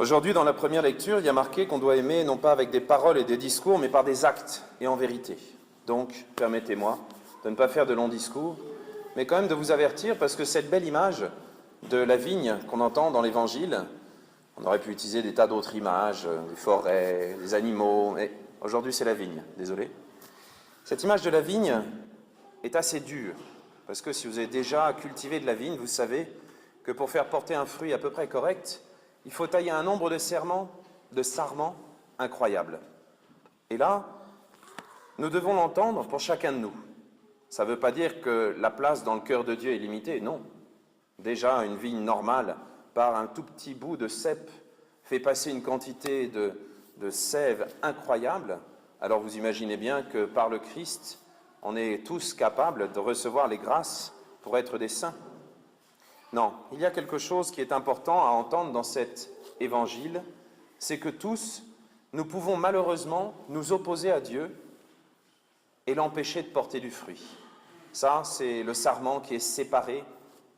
Aujourd'hui, dans la première lecture, il y a marqué qu'on doit aimer non pas avec des paroles et des discours, mais par des actes et en vérité. Donc, permettez-moi de ne pas faire de longs discours, mais quand même de vous avertir, parce que cette belle image de la vigne qu'on entend dans l'Évangile, on aurait pu utiliser des tas d'autres images, des forêts, des animaux, mais aujourd'hui c'est la vigne, désolé. Cette image de la vigne est assez dure, parce que si vous avez déjà cultivé de la vigne, vous savez que pour faire porter un fruit à peu près correct, il faut tailler un nombre de sarments incroyable. Et là, nous devons l'entendre pour chacun de nous. Ça ne veut pas dire que la place dans le cœur de Dieu est limitée, non. Déjà, une vigne normale, par un tout petit bout de cep, fait passer une quantité de sève incroyable. Alors vous imaginez bien que par le Christ, on est tous capables de recevoir les grâces pour être des saints. Non, il y a quelque chose qui est important à entendre dans cet évangile, c'est que tous, nous pouvons malheureusement nous opposer à Dieu et l'empêcher de porter du fruit. Ça, c'est le sarment qui est séparé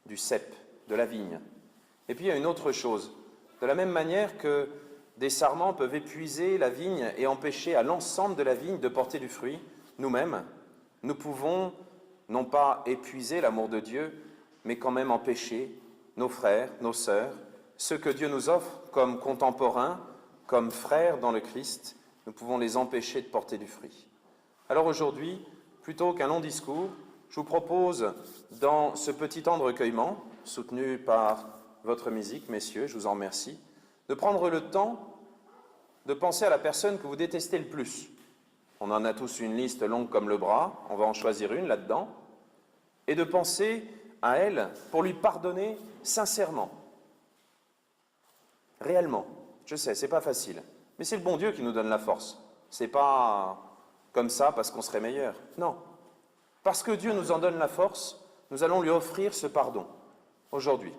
du cep, de la vigne. Et puis il y a une autre chose. De la même manière que des sarments peuvent épuiser la vigne et empêcher à l'ensemble de la vigne de porter du fruit, nous-mêmes, nous pouvons non pas épuiser l'amour de Dieu, mais quand même empêcher nos frères, nos sœurs, ceux que Dieu nous offre comme contemporains, comme frères dans le Christ, nous pouvons les empêcher de porter du fruit. Alors aujourd'hui, plutôt qu'un long discours, je vous propose, dans ce petit temps de recueillement, soutenu par votre musique, messieurs, je vous en remercie, de prendre le temps de penser à la personne que vous détestez le plus. On en a tous une liste longue comme le bras, on va en choisir une là-dedans, et de penser à elle pour lui pardonner sincèrement, réellement. Je sais, c'est pas facile, mais c'est le bon Dieu qui nous donne la force. C'est pas comme ça parce qu'on serait meilleur. Non. Parce que Dieu nous en donne la force, nous allons lui offrir ce pardon, aujourd'hui.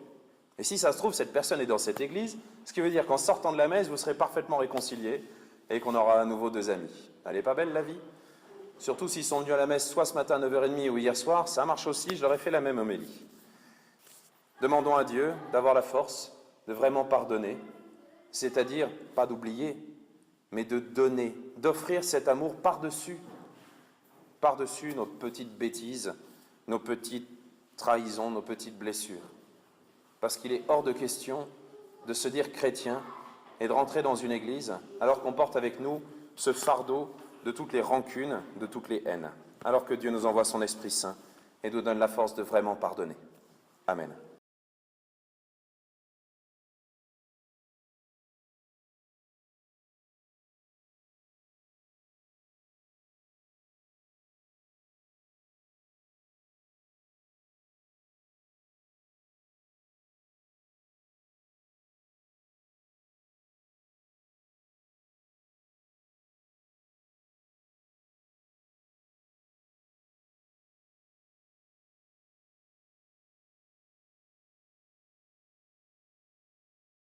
Et si ça se trouve, cette personne est dans cette église, ce qui veut dire qu'en sortant de la messe, vous serez parfaitement réconciliés et qu'on aura à nouveau deux amis. Elle n'est pas belle, la vie? Surtout s'ils sont venus à la messe soit ce matin à 9h30 ou hier soir, ça marche aussi, je leur ai fait la même homélie. Demandons à Dieu d'avoir la force de vraiment pardonner, c'est-à-dire pas d'oublier, mais de donner, d'offrir cet amour par-dessus nos petites bêtises, nos petites trahisons, nos petites blessures. Parce qu'il est hors de question de se dire chrétien et de rentrer dans une église alors qu'on porte avec nous ce fardeau de toutes les rancunes, de toutes les haines, alors que Dieu nous envoie son Esprit Saint et nous donne la force de vraiment pardonner. Amen.